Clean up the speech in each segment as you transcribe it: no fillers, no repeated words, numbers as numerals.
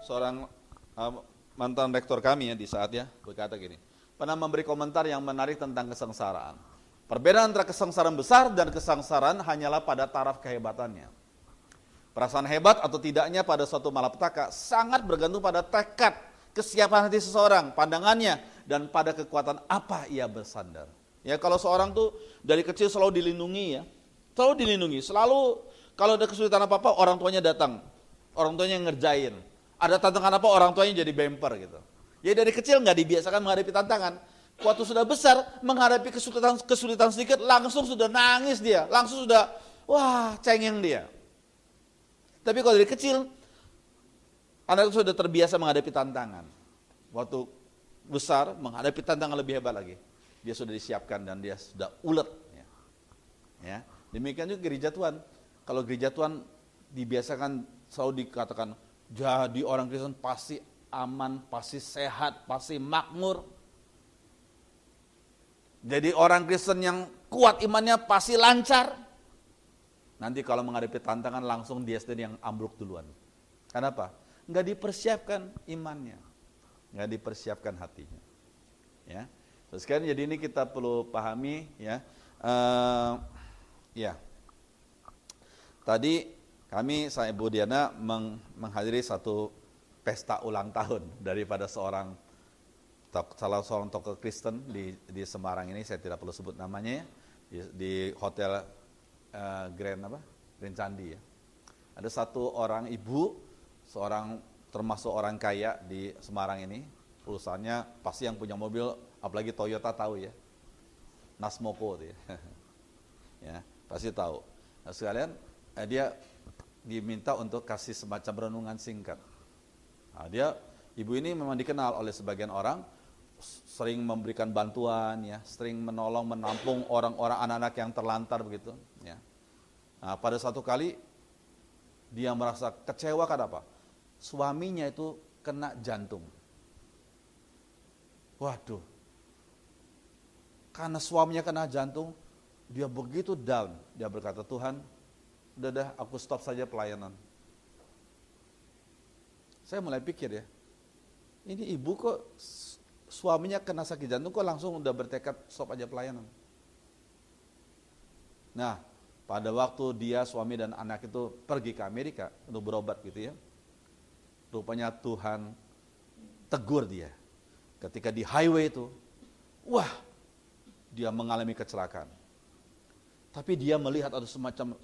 seorang mantan rektor kami ya di saatnya berkata gini, pernah memberi komentar yang menarik tentang kesengsaraan. Perbedaan antara kesengsaraan besar dan kesengsaraan hanyalah pada taraf kehebatannya. Perasaan hebat atau tidaknya pada suatu malapetaka sangat bergantung pada tekad, kesiapan hati seseorang, pandangannya, dan pada kekuatan apa ia bersandar. Ya, kalau seorang tuh dari kecil selalu dilindungi ya, selalu kalau ada kesulitan apa-apa orang tuanya datang, orang tuanya yang ngerjain. Ada tantangan apa orang tuanya jadi bemper gitu. Jadi dari kecil nggak dibiasakan menghadapi tantangan. Waktu sudah besar menghadapi kesulitan sedikit langsung sudah nangis dia, langsung sudah wah cengeng dia. Tapi kalau dari kecil anak itu sudah terbiasa menghadapi tantangan. Waktu besar menghadapi tantangan lebih hebat lagi. Dia sudah disiapkan dan dia sudah ulet. Ya. Demikian juga gereja Tuhan. Kalau gereja Tuhan dibiasakan selalu dikatakan jadi orang Kristen pasti aman, pasti sehat, pasti makmur. Jadi orang Kristen yang kuat imannya pasti lancar. Nanti kalau menghadapi tantangan langsung dia sendiri yang ambruk duluan. Kenapa? Nggak dipersiapkan imannya, nggak dipersiapkan hatinya. Ya, terus sekarang jadi ini kita perlu pahami ya. Ya, tadi saya Ibu Diana menghadiri satu pesta ulang tahun daripada salah seorang tokoh Kristen di Semarang ini, saya tidak perlu sebut namanya ya, di hotel Grand Candi ya. Ada satu orang ibu, termasuk orang kaya di Semarang ini, perusahaannya pasti yang punya mobil, apalagi Toyota tahu ya, Nasmoko ya, ya pasti tahu. Nah, sekalian dia diminta untuk kasih semacam renungan singkat. Nah, ibu ini memang dikenal oleh sebagian orang sering memberikan bantuan ya, sering menolong menampung orang-orang anak-anak yang terlantar begitu ya. Nah, pada satu kali dia merasa kecewa karena apa? Suaminya itu kena jantung. Waduh. Karena suaminya kena jantung, dia begitu down. Dia berkata, "Tuhan, udah aku stop saja pelayanan." Saya mulai pikir ya, ini ibu kok suaminya kena sakit jantung kok langsung udah bertekad stop aja pelayanan. Nah, pada waktu dia, suami dan anak itu pergi ke Amerika untuk berobat gitu ya, rupanya Tuhan tegur dia. Ketika di highway itu, wah, dia mengalami kecelakaan. Tapi dia melihat ada semacam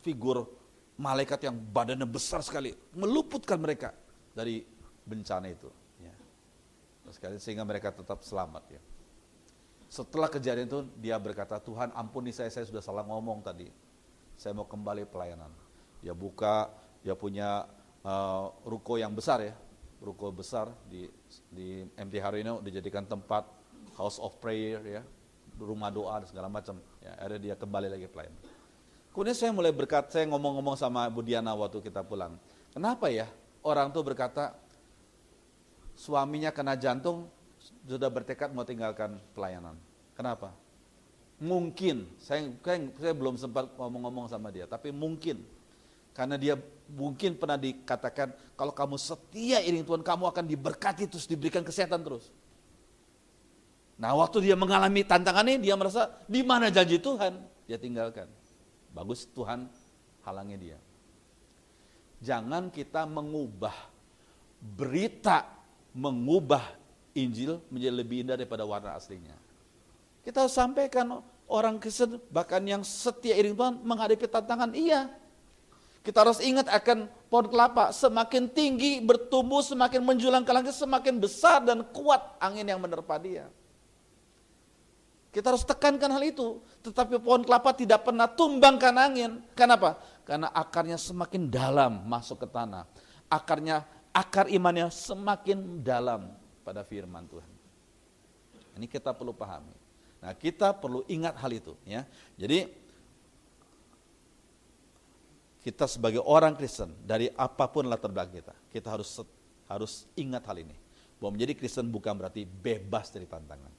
figur malaikat yang badannya besar sekali, meluputkan mereka dari bencana itu. Sehingga mereka tetap selamat ya. Setelah kejadian itu dia berkata, "Tuhan ampuni saya sudah salah ngomong tadi. Saya mau kembali pelayanan." Dia punya ruko yang besar ya, ruko besar di MT Haryono dijadikan tempat house of prayer ya, rumah doa dan segala macam. Ya, akhirnya dia kembali lagi pelayanan. Kemudian saya mulai saya ngomong-ngomong sama Bu Diana waktu kita pulang. Kenapa ya orang tuh berkata suaminya kena jantung, sudah bertekad mau tinggalkan pelayanan. Kenapa? Mungkin, saya belum sempat ngomong-ngomong sama dia, tapi mungkin. Karena dia mungkin pernah dikatakan, kalau kamu setia iring Tuhan, kamu akan diberkati terus, diberikan kesehatan terus. Nah, waktu dia mengalami tantangan ini, dia merasa, di mana janji Tuhan? Dia tinggalkan. Bagus, Tuhan halangi dia. Jangan kita mengubah Injil menjadi lebih indah daripada warna aslinya. Kita harus sampaikan orang Kristen bahkan yang setia iring Tuhan menghadapi tantangan, iya. Kita harus ingat akan pohon kelapa, semakin tinggi bertumbuh, semakin menjulang ke langit, semakin besar dan kuat angin yang menerpa dia. Kita harus tekankan hal itu, tetapi pohon kelapa tidak pernah tumbangkan angin. Kenapa? Karena akarnya semakin dalam masuk ke tanah. Akar imannya semakin dalam pada firman Tuhan. Ini kita perlu pahami. Nah, kita perlu ingat hal itu ya. Jadi kita sebagai orang Kristen dari apapun latar belakang kita harus ingat hal ini. Bahwa menjadi Kristen bukan berarti bebas dari tantangan.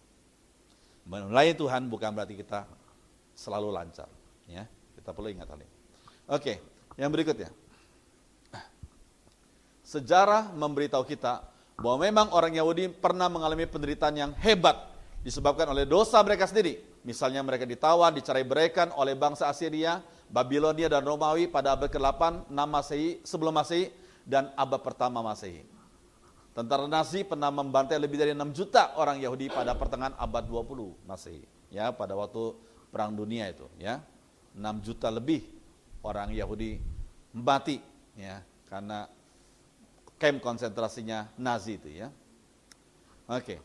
Melayani Tuhan bukan berarti kita selalu lancar ya. Kita perlu ingat hal ini. Oke, yang berikutnya. sejarah memberitahu kita bahwa memang orang Yahudi pernah mengalami penderitaan yang hebat disebabkan oleh dosa mereka sendiri. Misalnya mereka ditawan, dicerai-beraikan oleh bangsa Assyria, Babilonia dan Romawi pada abad ke-8, 6 Masehi, sebelum Masehi, dan abad pertama Masehi. Tentara Nazi pernah membantai lebih dari 6 juta orang Yahudi pada pertengahan abad 20 Masehi. Ya, pada waktu Perang Dunia itu, ya. 6 juta lebih orang Yahudi mati, ya, karena kamp konsentrasinya Nazi itu, ya. Oke.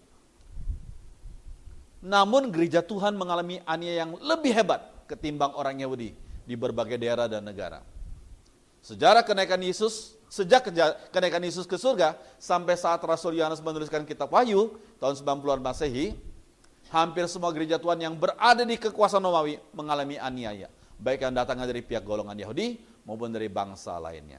Namun gereja Tuhan mengalami aniaya yang lebih hebat ketimbang orang Yahudi di berbagai daerah dan negara. Sejak kenaikan Yesus ke surga sampai saat Rasul Yohanes menuliskan kitab Wahyu tahun 90-an Masehi, hampir semua gereja Tuhan yang berada di kekuasaan Romawi mengalami aniaya, baik yang datangnya dari pihak golongan Yahudi maupun dari bangsa lainnya.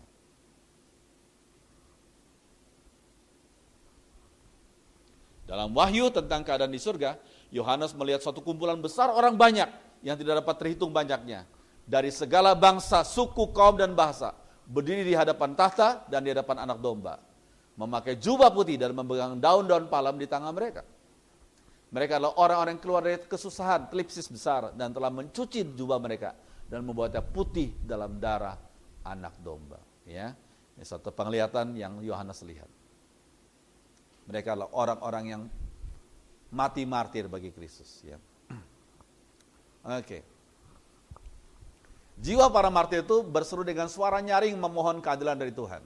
Dalam Wahyu tentang keadaan di surga, Yohanes melihat suatu kumpulan besar orang banyak yang tidak dapat terhitung banyaknya. Dari segala bangsa, suku, kaum, dan bahasa. Berdiri di hadapan tahta dan di hadapan anak domba. Memakai jubah putih dan memegang daun-daun palem di tangan mereka. Mereka adalah orang-orang yang keluar dari kesusahan, klipsis besar, dan telah mencuci jubah mereka dan membuatnya putih dalam darah anak domba. Ya, ini satu penglihatan yang Yohanes lihat. Mereka adalah orang-orang yang mati martir bagi Kristus. Ya. Oke. Jiwa para martir itu berseru dengan suara nyaring memohon keadilan dari Tuhan.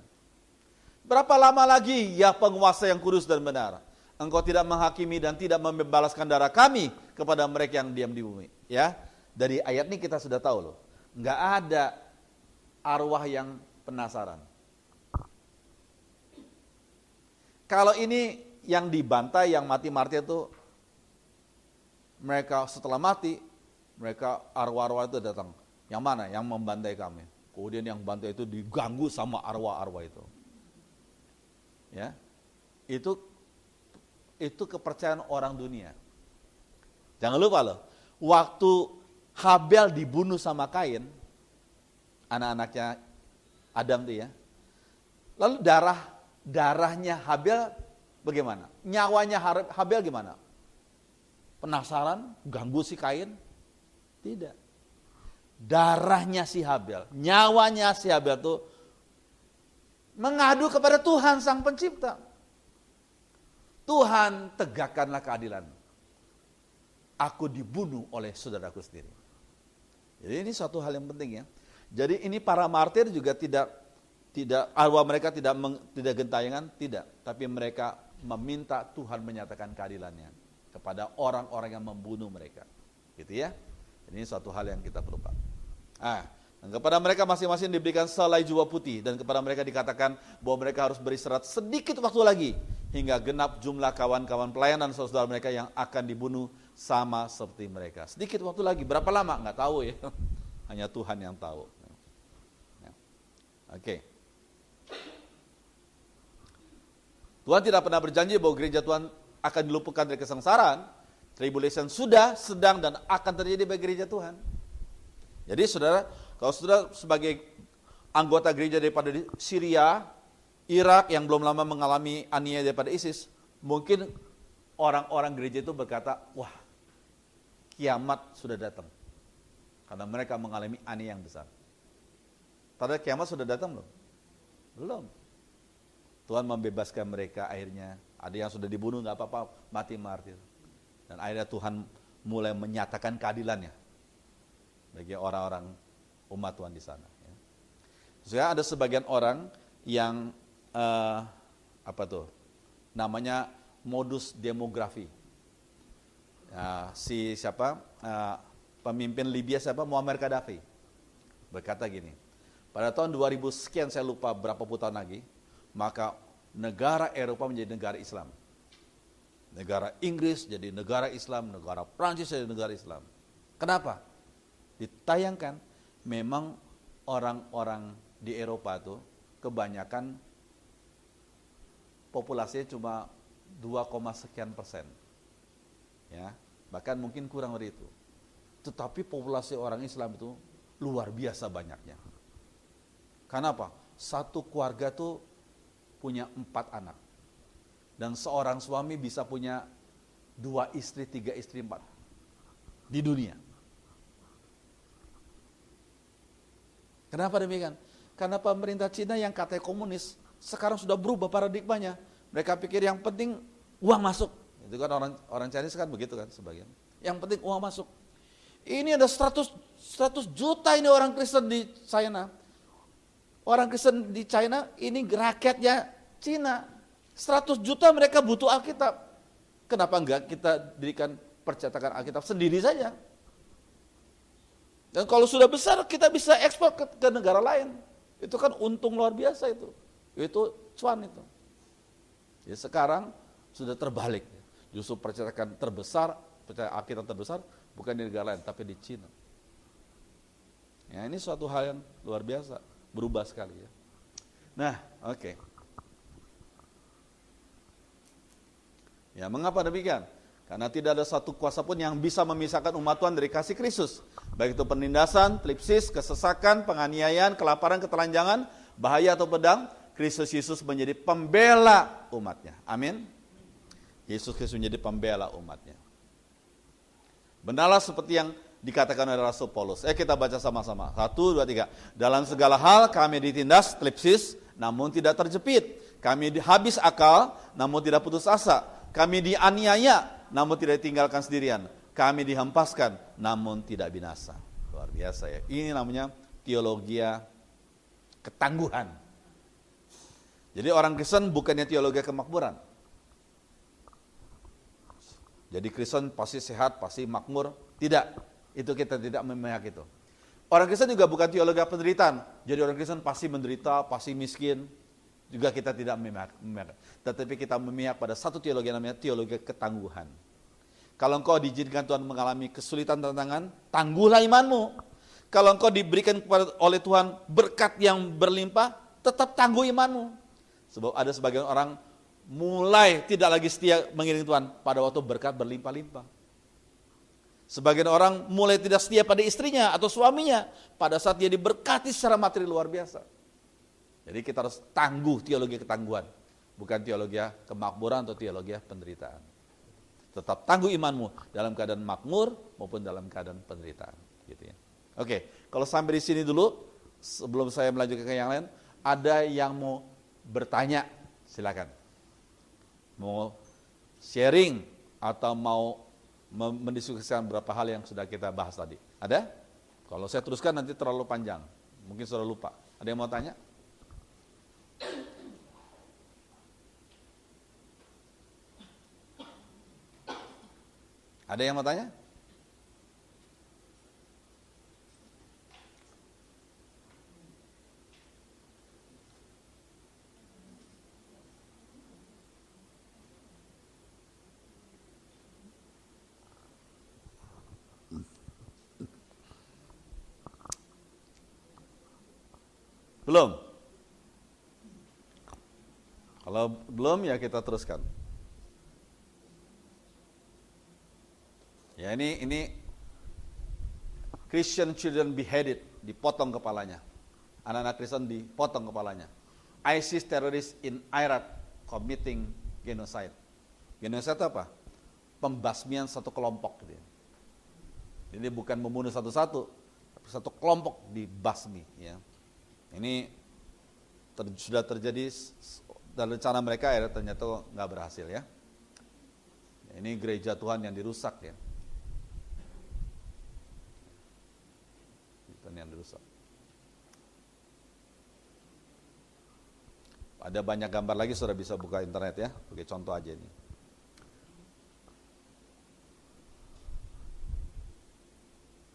Berapa lama lagi ya penguasa yang kudus dan benar? Engkau tidak menghakimi dan tidak membalaskan darah kami kepada mereka yang diam di bumi. Ya, dari ayat ini kita sudah tahu loh. Nggak ada arwah yang penasaran. Kalau ini yang dibantai, yang mati martir itu, mereka setelah mati, mereka arwah-arwah itu datang. Yang mana? Yang membantai kami. Kemudian yang bantai itu diganggu sama arwah-arwah itu. Ya, itu kepercayaan orang dunia. Jangan lupa loh, waktu Habel dibunuh sama Kain, anak-anaknya Adam tuh ya. Lalu darahnya Habel bagaimana? Nyawanya Habel gimana? Penasaran? Ganggu si Kain? Tidak. Darahnya si Habel, nyawanya si Habel tuh mengadu kepada Tuhan Sang Pencipta. Tuhan, tegakkanlah keadilan. Aku dibunuh oleh saudaraku sendiri. Jadi ini suatu hal yang penting ya. Jadi ini para martir juga tidak arwah mereka tidak gentayangan, tidak, tapi mereka meminta Tuhan menyatakan keadilannya kepada orang-orang yang membunuh mereka. Gitu ya. Ini suatu hal yang kita perlu paham. Dan kepada mereka masing-masing diberikan selai jubah putih dan kepada mereka dikatakan bahwa mereka harus beristirahat sedikit waktu lagi hingga genap jumlah kawan-kawan pelayan dan saudara mereka yang akan dibunuh sama seperti mereka. Sedikit waktu lagi, berapa lama? Nggak tahu ya. Hanya Tuhan yang tahu. Oke. Tuhan tidak pernah berjanji bahwa gereja Tuhan akan diluputkan dari kesengsaraan. Tribulation sudah, sedang, dan akan terjadi bagi gereja Tuhan. Jadi saudara, kalau saudara sebagai anggota gereja daripada Syria, Irak yang belum lama mengalami aniaya daripada ISIS, mungkin orang-orang gereja itu berkata, wah, kiamat sudah datang. Karena mereka mengalami aniaya yang besar. Padahal kiamat sudah datang belum? Belum. Tuhan membebaskan mereka akhirnya. Ada yang sudah dibunuh, gak apa-apa, mati martir. Dan akhirnya Tuhan mulai menyatakan keadilannya bagi orang-orang umat Tuhan di sana. Sehingga ada sebagian orang yang namanya modus demografi. Pemimpin Libya siapa? Muammar Gaddafi berkata gini, pada tahun 2000 sekian, saya lupa berapa puluh tahun lagi, maka negara Eropa menjadi negara Islam. Negara Inggris jadi negara Islam, negara Prancis jadi negara Islam. Kenapa? Ditayangkan memang orang-orang di Eropa itu kebanyakan populasinya cuma 2, sekian persen. Ya, bahkan mungkin kurang dari itu. Tetapi populasi orang Islam itu luar biasa banyaknya. Kenapa? Satu keluarga itu punya 4 anak. Dan seorang suami bisa punya 2 istri, 3 istri, 4 di dunia. Kenapa demikian? Karena pemerintah Cina yang katanya komunis, sekarang sudah berubah paradigmanya. Mereka pikir yang penting uang masuk. Itu kan orang Chinese kan begitu kan sebagian. Yang penting uang masuk. Ini ada 100 juta ini orang Kristen di China. Orang Kristen di China ini rakyatnya Cina. 100 juta mereka butuh Alkitab. Kenapa enggak kita dirikan percetakan Alkitab sendiri saja? Dan kalau sudah besar kita bisa ekspor ke negara lain. Itu kan untung luar biasa itu. Itu cuan itu. Ya sekarang sudah terbalik. Justru percetakan terbesar, percetakan Alkitab terbesar bukan di negara lain tapi di Cina. Ya ini suatu hal yang luar biasa, berubah sekali ya. Nah, oke. Ya, mengapa demikian? Karena tidak ada satu kuasa pun yang bisa memisahkan umat Tuhan dari kasih Kristus. Baik itu penindasan, telipsis, kesesakan, penganiayaan, kelaparan, ketelanjangan, bahaya atau pedang, Kristus Yesus menjadi pembela umatnya. Amin. Yesus Kristus menjadi pembela umatnya. Benarlah seperti yang dikatakan oleh Rasul Paulus. Kita baca sama-sama. 1, 2, 3. Dalam segala hal kami ditindas, telipsis, namun tidak terjepit. Kami habis akal, namun tidak putus asa. Kami dianiaya, namun tidak ditinggalkan sendirian. Kami dihempaskan, namun tidak binasa. Luar biasa ya. Ini namanya teologi ketangguhan. Jadi orang Kristen bukannya teologi kemakmuran. Jadi Kristen pasti sehat, pasti makmur. Tidak, itu kita tidak memihak itu. Orang Kristen juga bukan teologi penderitaan. Jadi orang Kristen pasti menderita, pasti miskin. Juga kita tidak memihak. Tetapi kita memihak pada satu teologi namanya teologi ketangguhan. Kalau engkau diizinkan Tuhan mengalami kesulitan tantangan, tangguhlah imanmu. Kalau engkau diberikan oleh Tuhan berkat yang berlimpah, tetap tangguh imanmu. Sebab ada sebagian orang mulai tidak lagi setia mengiringi Tuhan pada waktu berkat berlimpah-limpah. Sebagian orang mulai tidak setia pada istrinya atau suaminya pada saat dia diberkati secara materi luar biasa. Jadi kita harus tangguh teologi ketangguhan, bukan teologi kemakmuran atau teologi penderitaan. Tetap tangguh imanmu dalam keadaan makmur maupun dalam keadaan penderitaan. Gitu ya. Oke, kalau sampai di sini dulu, sebelum saya melanjutkan ke yang lain, ada yang mau bertanya, silakan. Mau sharing atau mau mendiskusikan beberapa hal yang sudah kita bahas tadi. Ada? Kalau saya teruskan nanti terlalu panjang. Mungkin sudah lupa. Ada yang mau tanya? Ada yang mau tanya? Belum? Kalau belum ya kita teruskan. Ya ini Christian children beheaded, dipotong kepalanya. Anak-anak Kristen dipotong kepalanya. ISIS terrorists in Iraq committing genocide. Genocide itu apa? Pembasmian satu kelompok. Jadi bukan membunuh satu-satu, tapi satu kelompok dibasmi. Ya. Ini sudah terjadi dan rencana mereka ya ternyata nggak berhasil ya. Ini gereja Tuhan yang dirusak ya. Yang dirusak. Ada banyak gambar lagi, sudah bisa buka internet ya. Oke, contoh aja ini.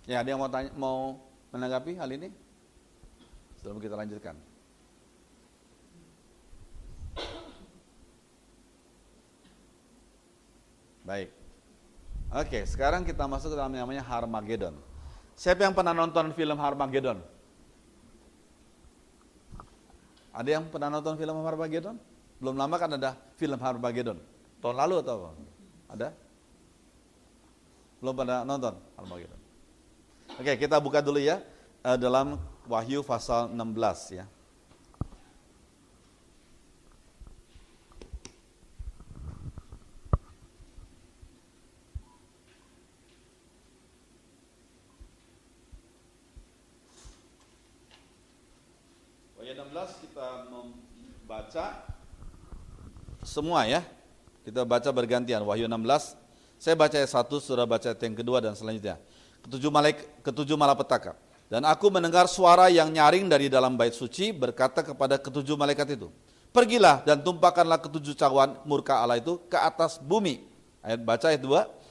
Ya, ada yang mau menanggapi hal ini? Sebelum kita lanjutkan. Baik. Oke, sekarang kita masuk ke dalam yang namanya Harmagedon. Siapa yang pernah nonton film Harmagedon? Ada yang pernah nonton film Harmagedon? Belum lama kan ada film Harmagedon. Tahun lalu atau apa? Ada? Belum pernah nonton Harmagedon. Oke, kita buka dulu ya dalam Wahyu pasal 16 ya. Ayat 16 kita membaca semua ya. Kita baca bergantian. Wahyu 16. Saya baca ayat 1, saudara baca ayat yang kedua dan selanjutnya. Ketujuh malapetaka. Dan aku mendengar suara yang nyaring dari dalam bait suci berkata kepada ketujuh malaikat itu, pergilah dan tumpahkanlah ketujuh cawan murka Allah itu ke atas bumi. Baca ayat 2.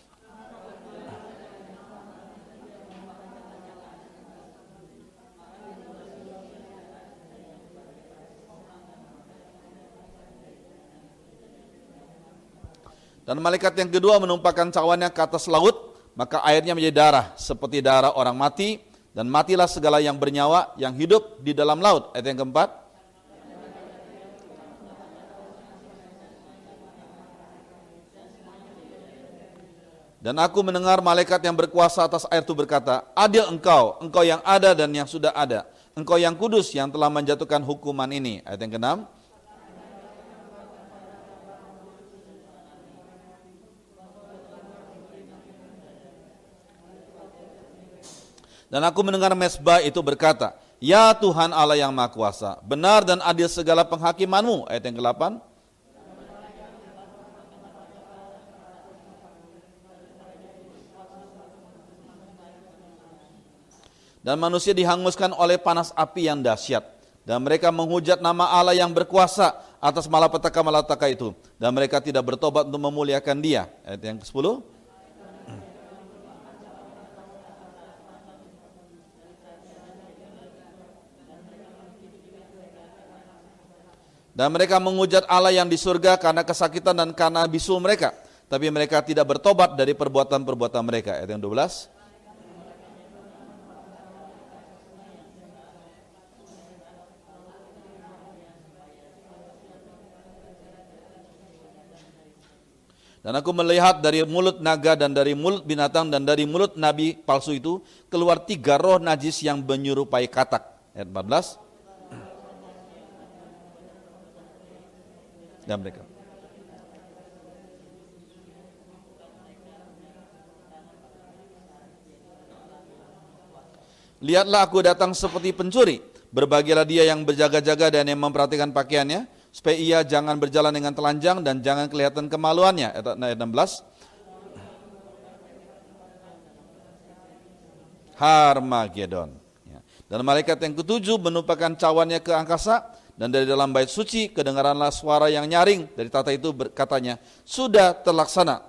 Dan malaikat yang kedua menumpahkan cawannya ke atas laut, maka airnya menjadi darah, seperti darah orang mati, dan matilah segala yang bernyawa, yang hidup di dalam laut. Ayat yang keempat. Dan aku mendengar malaikat yang berkuasa atas air itu berkata, adil engkau yang ada dan yang sudah ada, engkau yang kudus yang telah menjatuhkan hukuman ini. Ayat yang keenam. Dan aku mendengar mezbah itu berkata, ya Tuhan Allah yang Maha Kuasa, benar dan adil segala penghakimanmu. Ayat yang ke-8. Dan manusia dihanguskan oleh panas api yang dahsyat. Dan mereka menghujat nama Allah yang berkuasa atas malapetaka-malapetaka itu. Dan mereka tidak bertobat untuk memuliakan Dia. Ayat yang ke-10. Dan mereka menghujat Allah yang di surga karena kesakitan dan karena bisul mereka. Tapi mereka tidak bertobat dari perbuatan-perbuatan mereka. Ayat yang 12. Dan aku melihat dari mulut naga dan dari mulut binatang dan dari mulut nabi palsu itu keluar 3 roh najis yang menyerupai katak. Ayat 14. Dan mereka. Lihatlah aku datang seperti pencuri. Berbahagialah dia yang berjaga-jaga dan yang memperhatikan pakaiannya, supaya ia jangan berjalan dengan telanjang dan jangan kelihatan kemaluannya. Ayat 16. Harmagedon. Dan malaikat yang ketujuh menumpahkan cawannya ke angkasa. Dan dari dalam bait suci kedengaranlah suara yang nyaring dari tahta itu katanya, sudah terlaksana.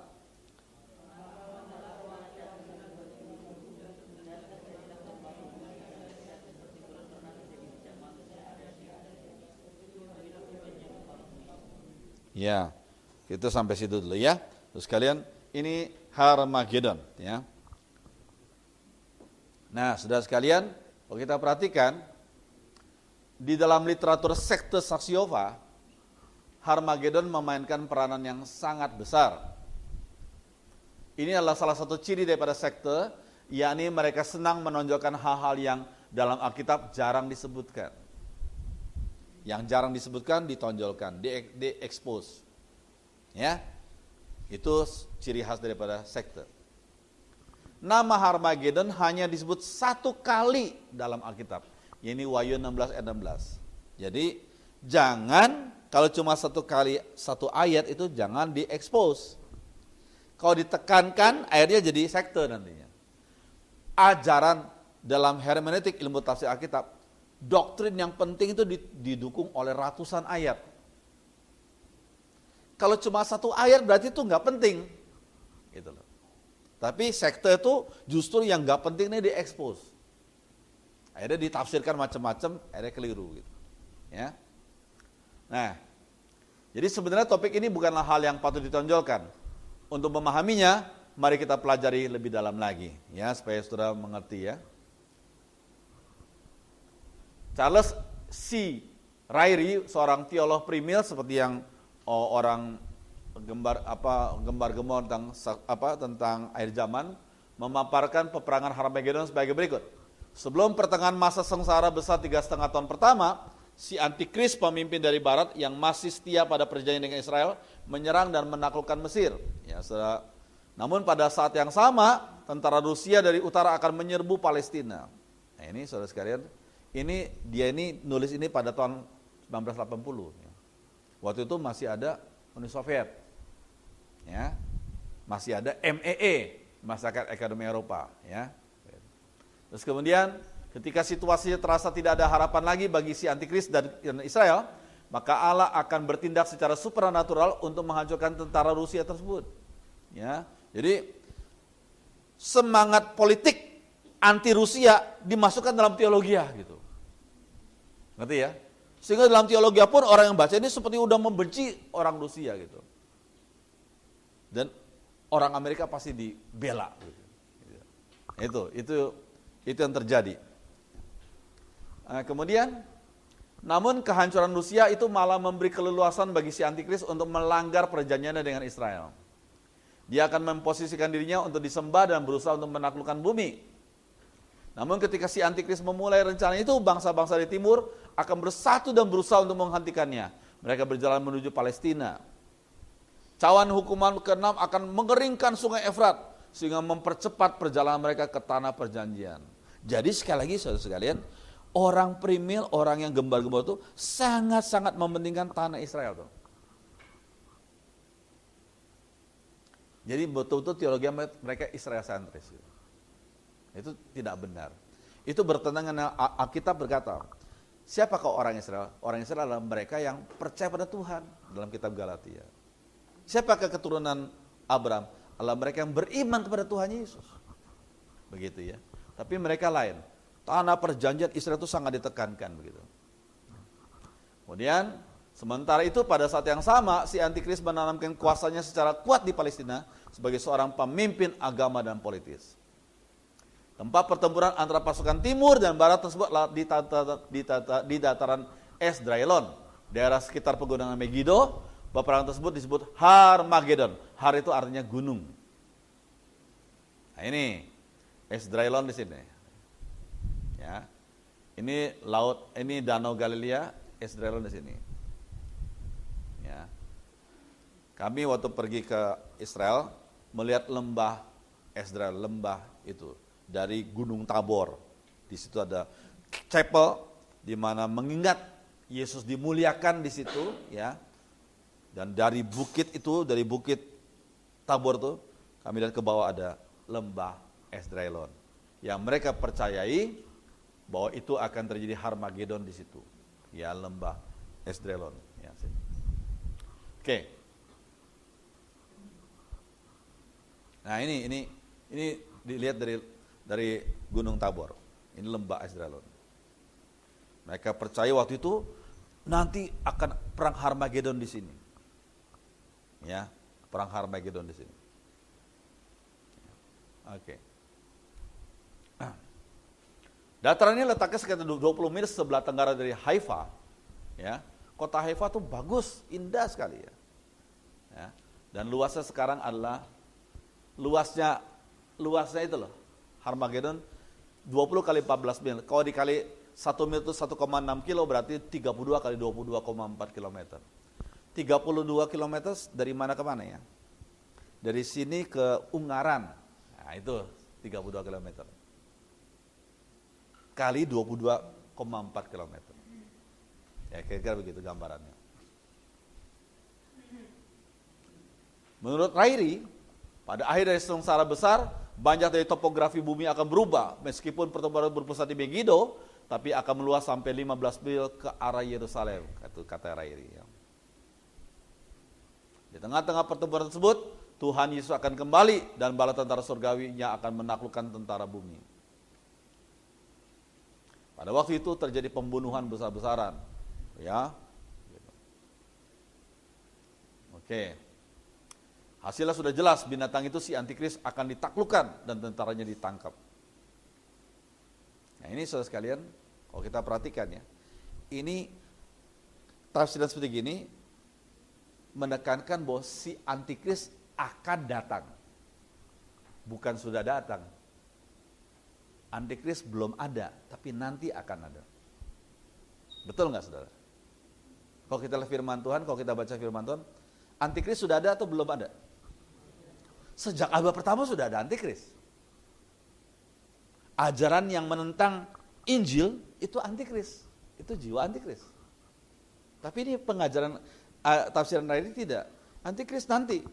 Ya, kita sampai situ dulu ya. Terus kalian, ini Harmagedon ya. Nah, saudara sekalian, kalau kita perhatikan di dalam literatur sekte saksi Yehova, Harmagedon memainkan peranan yang sangat besar. Ini adalah salah satu ciri daripada sekte, yakni mereka senang menonjolkan hal-hal yang dalam Alkitab jarang disebutkan. Yang jarang disebutkan ditonjolkan, diekspos. Ya. Itu ciri khas daripada sekte. Nama Harmagedon hanya disebut 1 kali dalam Alkitab. Ini Wahyu 16 ayat 16. Jadi jangan kalau cuma 1 kali 1 ayat itu jangan diekspos. Kalau ditekankan akhirnya jadi sekte nantinya. Ajaran dalam hermeneutik ilmu tafsir Alkitab, doktrin yang penting itu didukung oleh ratusan ayat. Kalau cuma 1 ayat berarti itu nggak penting, gitu loh. Tapi sekte itu justru yang nggak penting ini diekspos. Akhirnya ditafsirkan macam-macam, akhirnya keliru gitu. Ya. Nah, jadi sebenarnya topik ini bukanlah hal yang patut ditonjolkan. Untuk memahaminya, mari kita pelajari lebih dalam lagi, ya, supaya saudara mengerti ya. Charles C. Ryrie, seorang teolog primil seperti yang orang gembar-gembor tentang akhir zaman, memaparkan peperangan Harmagedon sebagai berikut. Sebelum pertengahan masa sengsara besar 3,5 tahun pertama, si antikris pemimpin dari barat yang masih setia pada perjanjian dengan Israel menyerang dan menaklukkan Mesir. Ya, namun pada saat yang sama, tentara Rusia dari utara akan menyerbu Palestina. Nah, ini saudara sekalian, Dia ini nulis ini pada tahun 1980. Waktu itu masih ada Uni Soviet. Ya. Masih ada MEE, Masyarakat Ekonomi Eropa, ya. Terus kemudian ketika situasinya terasa tidak ada harapan lagi bagi si antikris dan Israel, maka Allah akan bertindak secara supranatural untuk menghancurkan tentara Rusia tersebut. Ya. Jadi semangat politik anti Rusia dimasukkan dalam teologi gitu. Ngerti ya? Sehingga dalam teologi pun orang yang baca ini seperti udah membenci orang Rusia gitu. Dan orang Amerika pasti dibela. Itu yang terjadi. Kemudian, namun kehancuran Rusia itu malah memberi keleluasan bagi si antikris untuk melanggar perjanjiannya dengan Israel. Dia akan memposisikan dirinya untuk disembah dan berusaha untuk menaklukkan bumi. Namun ketika si antikris memulai rencana itu, bangsa-bangsa di timur akan bersatu dan berusaha untuk menghentikannya. Mereka berjalan menuju Palestina. Cawan hukuman ke-6 akan mengeringkan sungai Efrat sehingga mempercepat perjalanan mereka ke tanah perjanjian. Jadi sekali lagi saudara sekalian, orang primil, orang yang gembar-gembar itu sangat-sangat mementingkan tanah Israel tuh. Jadi betul-betul teologi mereka Israel sentris. Itu tidak benar. Itu bertentangan dengan Alkitab berkata, siapakah orang Israel? Orang Israel adalah mereka yang percaya pada Tuhan dalam kitab Galatia. Siapakah keturunan Abraham? Adalah mereka yang beriman kepada Tuhan Yesus. Begitu ya. Tapi mereka lain. Tanah perjanjian Israel itu sangat ditekankan begitu. Kemudian sementara itu pada saat yang sama si antikris menanamkan kuasanya secara kuat di Palestina sebagai seorang pemimpin agama dan politis. Tempat pertempuran antara pasukan timur dan barat tersebut di dataran Esdraelon, daerah sekitar pegunungan Megiddo. Peperangan tersebut disebut Harmagedon. Har itu artinya gunung. Nah ini Esdraelon di sini. Ya. Ini laut, ini Danau Galilea, Esdraelon di sini. Ya. Kami waktu pergi ke Israel melihat lembah Esdrael, lembah itu dari Gunung Tabor. Di situ ada chapel di mana mengingat Yesus dimuliakan di situ, ya. Dan dari bukit itu, dari bukit Tabor itu, kami lihat ke bawah ada lembah Esdraelon. Yang mereka percayai bahwa itu akan terjadi Harmagedon di situ. Ya, lembah Esdraelon. Ya, oke. Nah ini dilihat dari Gunung Tabor. Ini lembah Esdraelon. Mereka percaya waktu itu nanti akan perang Harmagedon di sini. Ya, perang Harmagedon di sini. Oke. Dataran ini letaknya sekitar 20 mil sebelah tenggara dari Haifa. Ya, kota Haifa tuh bagus, indah sekali ya. Ya. Dan luasnya sekarang adalah luasnya itu loh. Harmagedon 20 kali 14 mil. Kalau dikali 1 mil itu 1,6 kilo berarti 32 kali 22,4 kilometer. 32 kilometer dari mana ke mana ya? Dari sini ke Ungaran. Nah itu 32 kilometer. Kali 22,4 kilometer. Ya kira-kira begitu gambarannya. Menurut Rairi, pada akhir dari sengsara besar, banyak dari topografi bumi akan berubah. Meskipun pertempuran berpusat di Megiddo, tapi akan meluas sampai 15 mil ke arah Yerusalem. Itu kata Rairi. Ya. Di tengah-tengah pertempuran tersebut, Tuhan Yesus akan kembali dan bala tentara surgawinya akan menaklukkan tentara bumi. Pada waktu itu terjadi pembunuhan besar-besaran. Ya. Oke. Hasilnya sudah jelas, binatang itu si antikris akan ditaklukkan dan tentaranya ditangkap. Nah ini saudara sekalian, kalau kita perhatikan ya, ini tafsiran seperti gini, menekankan bahwa si antikris akan datang. Bukan sudah datang. Antikris belum ada, tapi nanti akan ada. Betul nggak saudara? Kalau kita lihat firman Tuhan, kalau kita baca firman Tuhan, antikris sudah ada atau belum ada? Sejak abad pertama sudah ada antikris. Ajaran yang menentang Injil itu antikris, itu jiwa antikris. Tapi ini pengajaran tafsiran Rairi tidak. Antikris nanti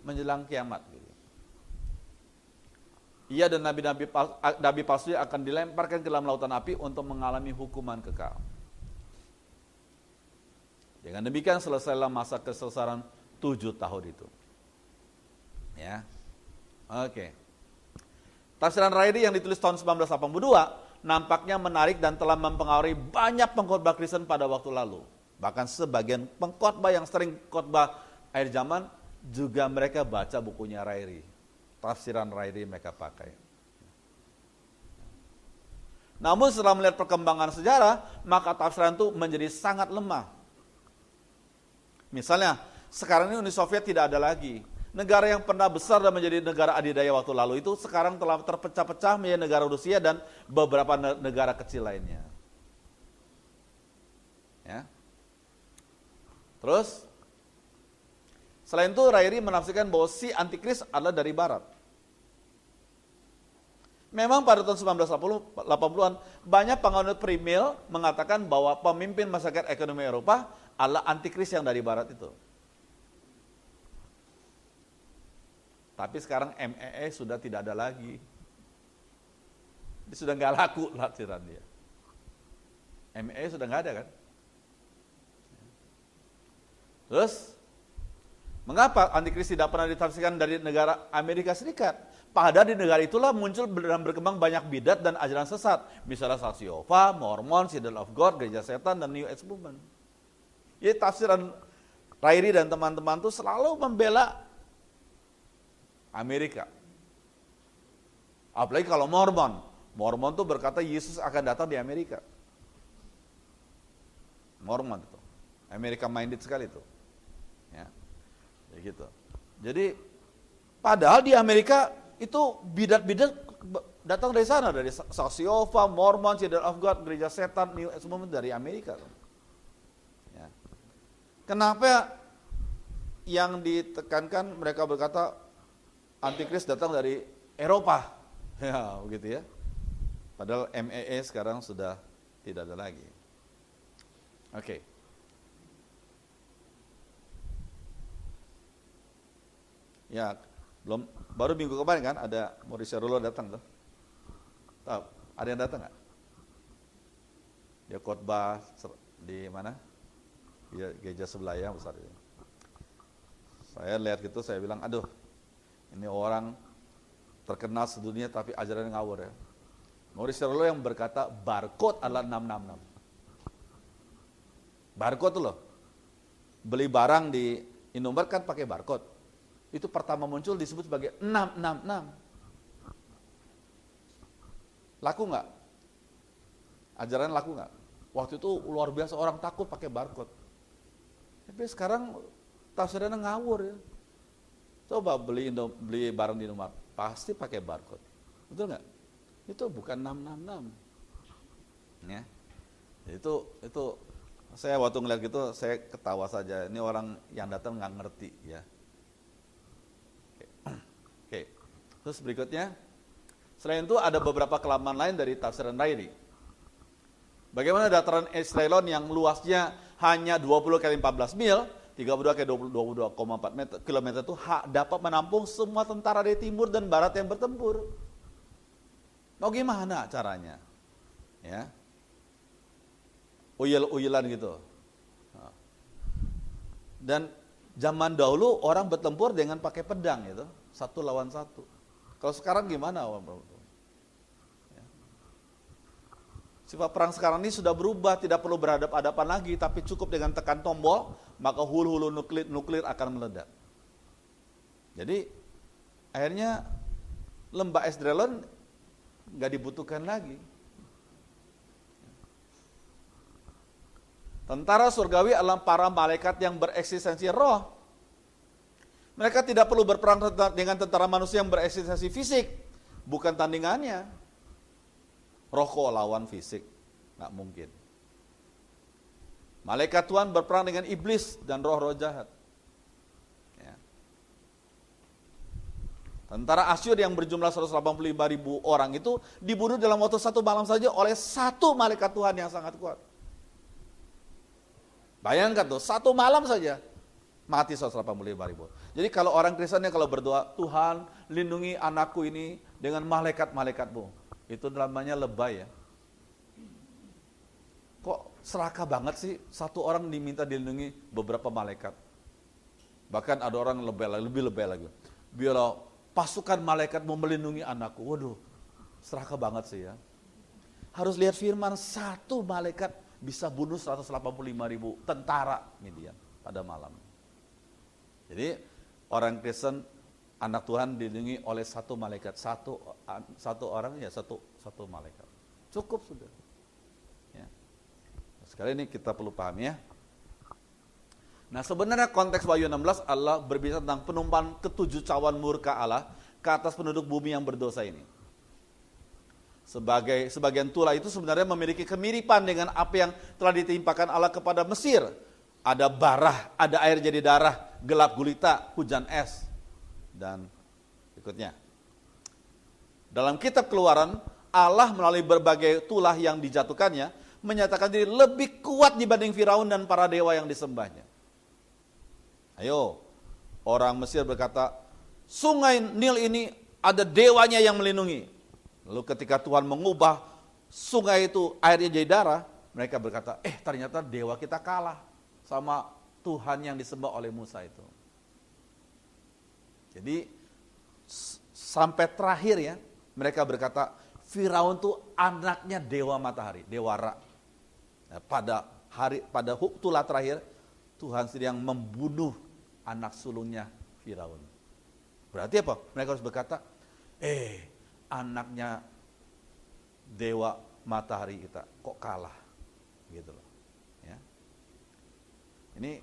menjelang kiamat. Gitu. Ia dan nabi palsu akan dilemparkan ke dalam lautan api untuk mengalami hukuman kekal. Dengan demikian selesailah masa kesesaran 7 tahun itu. Ya, oke. Tafsiran Rairi yang ditulis tahun 1982 nampaknya menarik dan telah mempengaruhi banyak pengkhotbah Kristen pada waktu lalu. Bahkan sebagian pengkhotbah yang sering khotbah akhir zaman juga mereka baca bukunya Rairi. Tafsiran Rairi mereka pakai. Namun setelah melihat perkembangan sejarah, maka tafsiran itu menjadi sangat lemah. Misalnya, sekarang ini Uni Soviet tidak ada lagi. Negara yang pernah besar dan menjadi negara adidaya waktu lalu itu sekarang telah terpecah-pecah menjadi negara Rusia dan beberapa negara kecil lainnya. Ya. Terus, selain itu Rairi menafsirkan bahwa si antikris adalah dari barat. Memang pada tahun 1980-an banyak penganut premil mengatakan bahwa pemimpin masyarakat ekonomi Eropa adalah antikris yang dari barat itu. Tapi sekarang MEE sudah tidak ada lagi. Dia sudah nggak laku latihan dia. MEE sudah nggak ada kan? Terus, mengapa antikris tidak pernah ditafsirkan dari negara Amerika Serikat? Padahal di negara itulah muncul dan berkembang banyak bidat dan ajaran sesat. Misalnya Saksi Yehova, Mormon, Syndicate of God, Gereja Setan, dan New Age Movement. Jadi tafsiran Rairi dan teman-teman itu selalu membela Amerika. Apalagi kalau Mormon. Mormon itu berkata Yesus akan datang di Amerika. Mormon itu. Amerika minded sekali itu. Ya. Gitu. Jadi padahal di Amerika itu bidat-bidat datang dari sana, dari Saksi Yehova, Mormon, Syndicate of God, Gereja Setan, New Age Movement dari Amerika. Ya. Kenapa yang ditekankan mereka berkata antikris datang dari Eropa? Ya, begitu ya. Padahal MEE sekarang sudah tidak ada lagi. Oke. Ya, baru minggu kemarin kan ada Mauricio Rulo datang tuh. Tahu, ada yang datang nggak? Dia khotbah di mana? Di gereja sebelah ya besar itu. Saya lihat gitu, saya bilang, aduh, ini orang terkenal sedunia tapi ajarannya ngawur ya. Mauricio Rulo yang berkata barcode adalah 666. Barcode tuh loh. Beli barang di Indomaret kan pakai barcode. Itu pertama muncul disebut sebagai 666. Laku nggak? Ajaran laku nggak? Waktu itu luar biasa orang takut pakai barcode. Tapi sekarang tafsirannya ngawur ya. Coba beli barang di Indomaret, pasti pakai barcode. Betul nggak? Itu bukan 666. Ya. Itu saya waktu ngeliat gitu saya ketawa saja. Ini orang yang datang nggak ngerti ya. Oke. Terus berikutnya, selain itu ada beberapa kelemahan lain dari tafsiran Rairi. Bagaimana dataran Esdraelon yang luasnya hanya 20 kali 14 mil, 32 kali 22,4 kilometer itu dapat menampung semua tentara dari timur dan barat yang bertempur. Mau gimana caranya? Ya. Uyel-uyelan gitu. Dan zaman dahulu orang bertempur dengan pakai pedang gitu, 1 lawan 1. Kalau sekarang gimana? Ya. Sifat perang sekarang ini sudah berubah, tidak perlu berhadapan-hadapan lagi, tapi cukup dengan tekan tombol, maka hulu-hulu nuklir akan meledak. Jadi akhirnya lembah Esdraelon nggak dibutuhkan lagi. Tentara surgawi adalah para malaikat yang bereksistensi roh. Mereka tidak perlu berperang dengan tentara manusia yang bereksistensi fisik, bukan tandingannya. Roh kok lawan fisik, nggak mungkin. Malaikat Tuhan berperang dengan iblis dan roh-roh jahat. Ya. Tentara Asyur yang berjumlah 185.000 orang itu dibunuh dalam waktu satu malam saja oleh satu malaikat Tuhan yang sangat kuat. Bayangkan tuh, satu malam saja mati 185.000. Jadi kalau orang Kristennya kalau berdoa, Tuhan lindungi anakku ini dengan malaikat-malaikatmu, itu namanya lebay ya. Kok serakah banget sih satu orang diminta dilindungi beberapa malaikat. Bahkan ada orang lebih lebay lagi. Biarlah pasukan malaikat mau melindungi anakku. Waduh, serakah banget sih ya. Harus lihat firman, satu malaikat bisa bunuh 185.000 tentara Midian pada malam. Jadi orang Kristen, anak Tuhan dilindungi oleh satu malaikat, satu orang ya satu malaikat. Cukup sudah. Ya. Sekali ini kita perlu pahami ya. Nah sebenarnya konteks Wahyu 16 Allah berbicara tentang penumpahan ketujuh cawan murka Allah ke atas penduduk bumi yang berdosa ini. Sebagian tulah itu sebenarnya memiliki kemiripan dengan apa yang telah ditimpakan Allah kepada Mesir. Ada barah, ada air jadi darah, gelap gulita, hujan es, dan berikutnya. Dalam kitab Keluaran, Allah melalui berbagai tulah yang dijatuhkannya, menyatakan diri lebih kuat dibanding Firaun dan para dewa yang disembahnya. Ayo, orang Mesir berkata, sungai Nil ini ada dewanya yang melindungi. Lalu ketika Tuhan mengubah sungai itu airnya jadi darah, mereka berkata, ternyata dewa kita kalah sama Tuhan yang disembah oleh Musa itu. Jadi sampai terakhir ya, mereka berkata, Firaun itu anaknya dewa matahari, dewa Ra. Nah, pada tulah terakhir, Tuhan sedang membunuh anak sulungnya Firaun. Berarti apa? Mereka harus berkata, anaknya dewa matahari kita kok kalah, gitu loh. Ya. Ini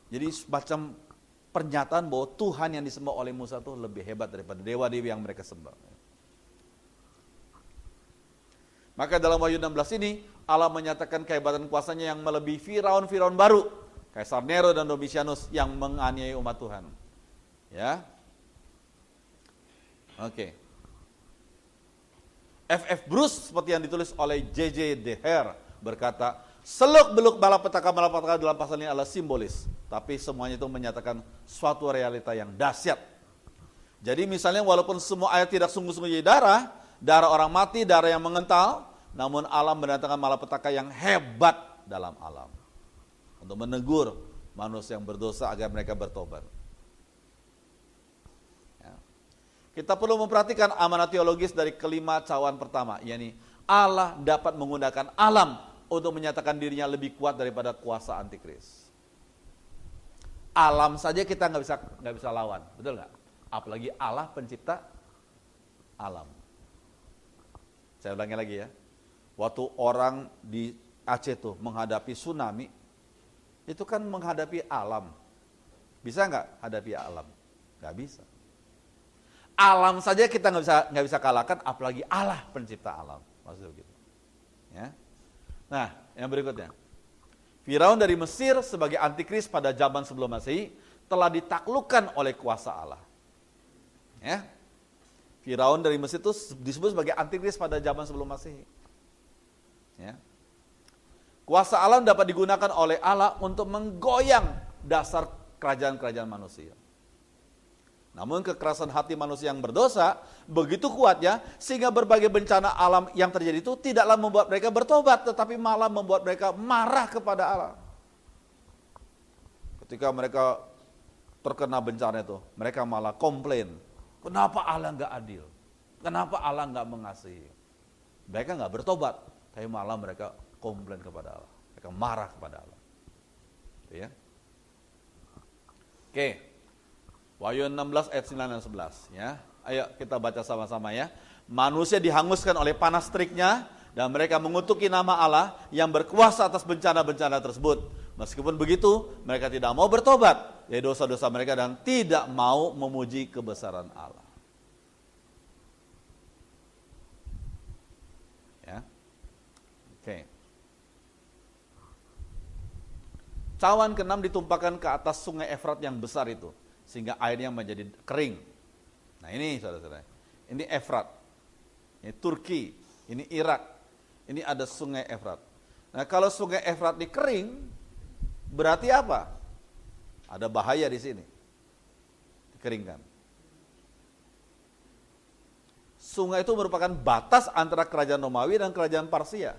jadi semacam pernyataan bahwa Tuhan yang disembah oleh Musa itu lebih hebat daripada dewa-dewi yang mereka sembah. Maka dalam Wahyu 16 ini Allah menyatakan kehebatan kuasanya yang melebihi Firaun baru, Kaisar Nero dan Domitianus yang menganiaya umat Tuhan. Ya. Oke. F.F. Bruce seperti yang ditulis oleh J.J. Deher berkata, seluk-beluk malapetaka dalam pasal ini adalah simbolis, tapi semuanya itu menyatakan suatu realita yang dahsyat. Jadi misalnya walaupun semua ayat tidak sungguh-sungguh jadi darah orang mati, darah yang mengental, namun alam mendatangkan malapetaka yang hebat dalam alam. Untuk menegur manusia yang berdosa agar mereka bertobat. Ya. Kita perlu memperhatikan amanat teologis dari kelima cawan pertama, yakni Allah dapat menggunakan alam untuk menyatakan dirinya lebih kuat daripada kuasa antikris. Alam saja kita nggak bisa lawan, betul nggak? Apalagi Allah pencipta alam. Saya ulangi lagi ya. Waktu orang di Aceh tuh menghadapi tsunami, itu kan menghadapi alam. Bisa nggak hadapi alam? Nggak bisa. Alam saja kita nggak bisa kalahkan, apalagi Allah pencipta alam. Maksudnya begitu. Ya. Nah, yang berikutnya. Firaun dari Mesir sebagai antikris pada zaman sebelum Masehi telah ditaklukkan oleh kuasa Allah. Ya. Firaun dari Mesir itu disebut sebagai antikris pada zaman sebelum Masehi. Ya. Kuasa alam dapat digunakan oleh Allah untuk menggoyang dasar kerajaan-kerajaan manusia. Namun kekerasan hati manusia yang berdosa begitu kuatnya sehingga berbagai bencana alam yang terjadi itu tidaklah membuat mereka bertobat, tetapi malah membuat mereka marah kepada Allah. Ketika mereka terkena bencana itu, mereka malah komplain. Kenapa Allah nggak adil? Kenapa Allah nggak mengasihi? Mereka nggak bertobat, tapi malah mereka komplain kepada Allah. Mereka marah kepada Allah. Ya. Oke. Wahyu 16 ayat 9 dan 11 ya. Ayo kita baca sama-sama ya. Manusia dihanguskan oleh panas teriknya dan mereka mengutuki nama Allah yang berkuasa atas bencana-bencana tersebut. Meskipun begitu, mereka tidak mau bertobat dari dosa-dosa mereka dan tidak mau memuji kebesaran Allah. Ya. Oke. Cawan ke-6 ditumpahkan ke atas sungai Efrat yang besar itu, sehingga airnya menjadi kering. Nah ini saudara-saudara, ini Efrat, ini Turki, ini Irak, ini ada sungai Efrat. Nah kalau sungai Efrat ini kering, berarti apa? Ada bahaya di sini, dikeringkan. Sungai itu merupakan batas antara kerajaan Romawi dan kerajaan Parsia.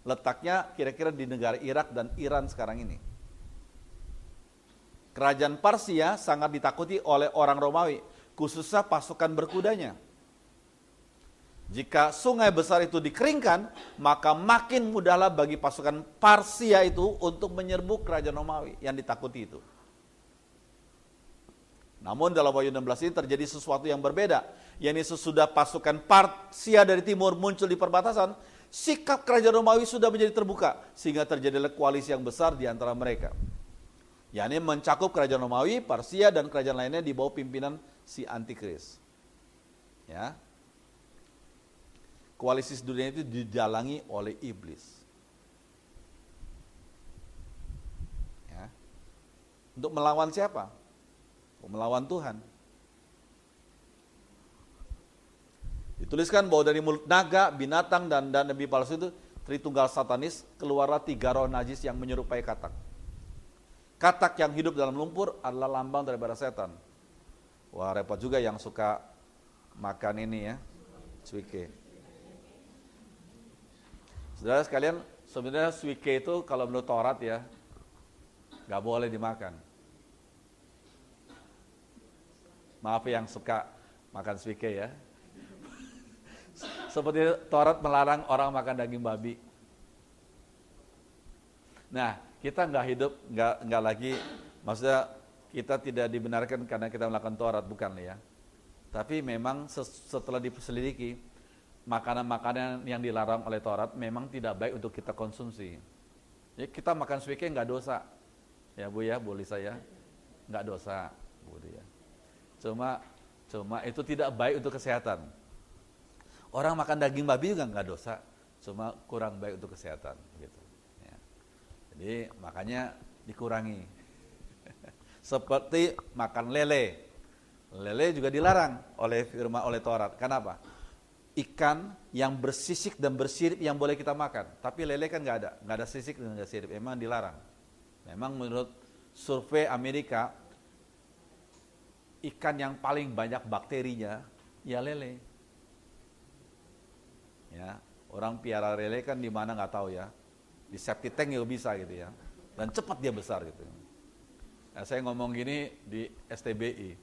Letaknya kira-kira di negara Irak dan Iran sekarang ini. Kerajaan Parsia sangat ditakuti oleh orang Romawi, khususnya pasukan berkudanya. Jika sungai besar itu dikeringkan, maka makin mudahlah bagi pasukan Parsia itu untuk menyerbu kerajaan Romawi yang ditakuti itu. Namun dalam Wahyu 16 ini terjadi sesuatu yang berbeda. Yakni sesudah pasukan Parsia dari timur muncul di perbatasan, sikap kerajaan Romawi sudah menjadi terbuka, sehingga terjadilah koalisi yang besar di antara mereka. Yakni mencakup kerajaan Romawi, Parsia, dan kerajaan lainnya di bawah pimpinan si Antikris. Ya. Koalisi dunia itu didalangi oleh iblis. Ya. Untuk melawan siapa? Untuk melawan Tuhan. Dituliskan bahwa dari mulut naga, binatang, dan nabi palsu itu Tritunggal satanis, keluarlah 3 roh najis yang menyerupai katak. Katak yang hidup dalam lumpur adalah lambang daripada setan. Wah, repot juga yang suka makan ini ya, suike. Saudara sekalian, sebenarnya suike itu kalau menurut Taurat ya, nggak boleh dimakan. Maaf yang suka makan suike ya. Seperti Taurat melarang orang makan daging babi. Nah, kita nggak hidup, nggak lagi, maksudnya kita tidak dibenarkan karena kita melakukan Taurat, bukan ya. Tapi memang setelah diselidiki, makanan-makanan yang dilarang oleh Taurat memang tidak baik untuk kita konsumsi. Ya, kita makan suike nggak dosa, ya Bu ya, Bu Lisa ya, nggak dosa, Bu ya. Cuma itu tidak baik untuk kesehatan. Orang makan daging babi juga nggak dosa, cuma kurang baik untuk kesehatan, gitu. Ya. Jadi makanya dikurangi. Seperti makan lele, lele juga dilarang oleh Taurat. Kenapa? Ikan yang bersisik dan bersirip yang boleh kita makan, tapi lele kan nggak ada sisik dan nggak sirip, memang dilarang. Memang menurut survei Amerika, ikan yang paling banyak bakterinya ya lele. Ya, orang piara lele kan di mana nggak tahu ya, di septic tank juga bisa gitu ya, dan cepat dia besar gitu. Nah, saya ngomong gini di STBI,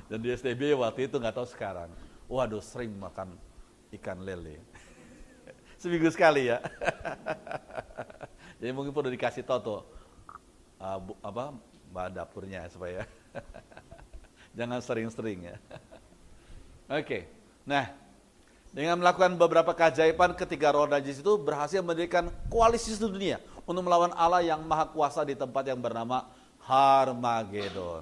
dan di STBI waktu itu nggak tahu sekarang. Waduh, sering makan ikan lele, seminggu sekali ya. Jadi mungkin perlu dikasih tahu mbak dapurnya supaya jangan sering-sering ya. Oke, nah. Dengan melakukan beberapa keajaiban, ketiga roh najis itu berhasil mendirikan koalisi dunia untuk melawan Allah yang maha kuasa di tempat yang bernama Harmagedon.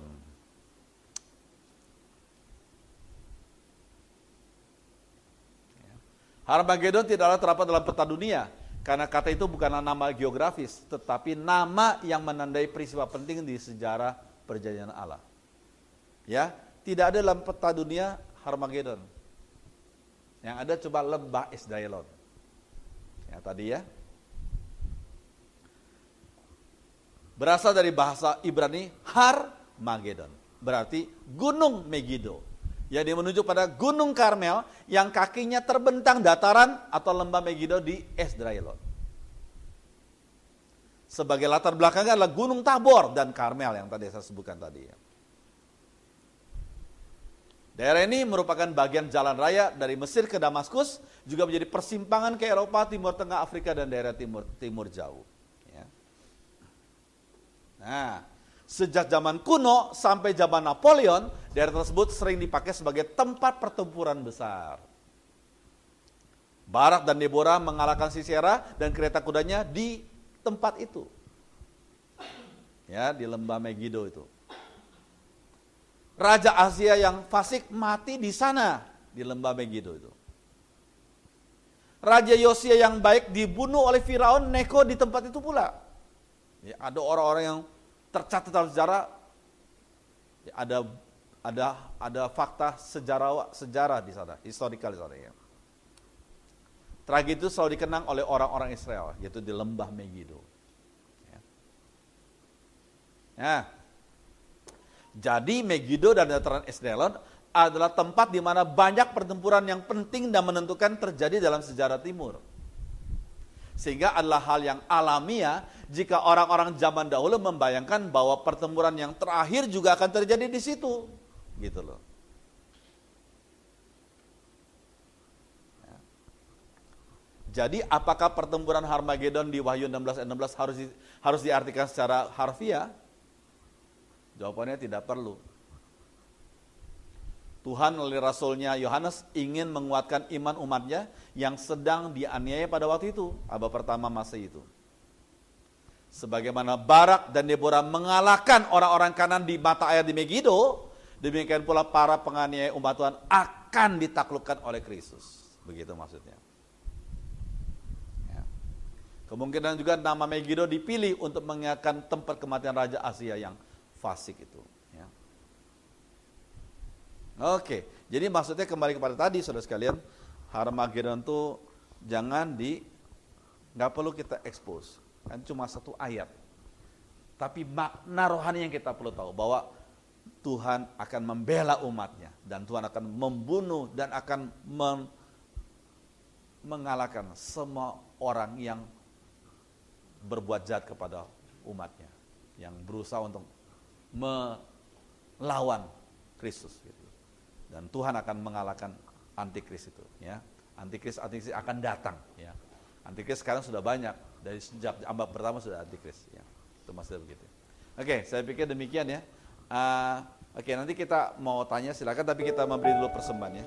Harmagedon tidaklah terdapat dalam peta dunia, karena kata itu bukanlah nama geografis, tetapi nama yang menandai peristiwa penting di sejarah perjanjian Allah. Ya, tidak ada dalam peta dunia Harmagedon. Yang ada coba lembah Esdraelon. Ya tadi ya. Berasal dari bahasa Ibrani Har-Magedon. Berarti gunung Megido. Yang menunjuk pada gunung Karmel yang kakinya terbentang dataran atau lembah Megido di Esdraelon. Sebagai latar belakangnya adalah gunung Tabor dan Karmel yang tadi saya sebutkan tadi ya. Daerah ini merupakan bagian jalan raya dari Mesir ke Damaskus, juga menjadi persimpangan ke Eropa, Timur Tengah, Afrika, dan daerah timur jauh. Ya. Nah, sejak zaman kuno sampai zaman Napoleon, daerah tersebut sering dipakai sebagai tempat pertempuran besar. Barak dan Deborah mengalahkan Sisera dan kereta kudanya di tempat itu. Ya, di lembah Megido itu. Raja Asia yang fasik mati di sana, di lembah Megido itu. Raja Yosia yang baik dibunuh oleh Firaun Neko di tempat itu pula. Ya, ada orang-orang yang tercatat dalam sejarah, ya, ada ada fakta sejarah di sana, historical di sana ya. Tragedi itu selalu dikenang oleh orang-orang Israel, yaitu di lembah Megiddo. Ya. Nah, jadi Megiddo dan dataran Esdraelon adalah tempat di mana banyak pertempuran yang penting dan menentukan terjadi dalam sejarah Timur. Sehingga adalah hal yang alamiah jika orang-orang zaman dahulu membayangkan bahwa pertempuran yang terakhir juga akan terjadi di situ. Gitu loh. Ya. Jadi apakah pertempuran Harmagedon di Wahyu 16 ayat 16 harus diartikan secara harfiah? Jawabannya tidak perlu. Tuhan melalui rasulnya Yohanes ingin menguatkan iman umatnya yang sedang dianiaya pada waktu itu, abad pertama Masehi itu. Sebagaimana Barak dan Deborah mengalahkan orang-orang Kanan di mata air di Megiddo, demikian pula para penganiaya umat Tuhan akan ditaklukkan oleh Kristus. Begitu maksudnya. Ya. Kemungkinan juga nama Megiddo dipilih untuk mengingatkan tempat kematian Raja Asia yang fasik itu. Ya. Oke, jadi maksudnya kembali kepada tadi, saudara sekalian, Harmagedon itu nggak perlu kita expose, kan cuma satu ayat. Tapi makna rohani yang kita perlu tahu bahwa Tuhan akan membela umatnya dan Tuhan akan membunuh dan akan mengalahkan semua orang yang berbuat jahat kepada umatnya, yang berusaha untuk melawan Kristus. Gitu. Dan Tuhan akan mengalahkan antikris itu, ya. Antikris akan datang, ya. Antikris sekarang sudah banyak, dari sejak abad pertama sudah antikris, ya. Itu maksudnya begitu. Oke, saya pikir demikian ya. Oke, nanti kita mau tanya silakan, tapi kita memberi dulu persembahan ya.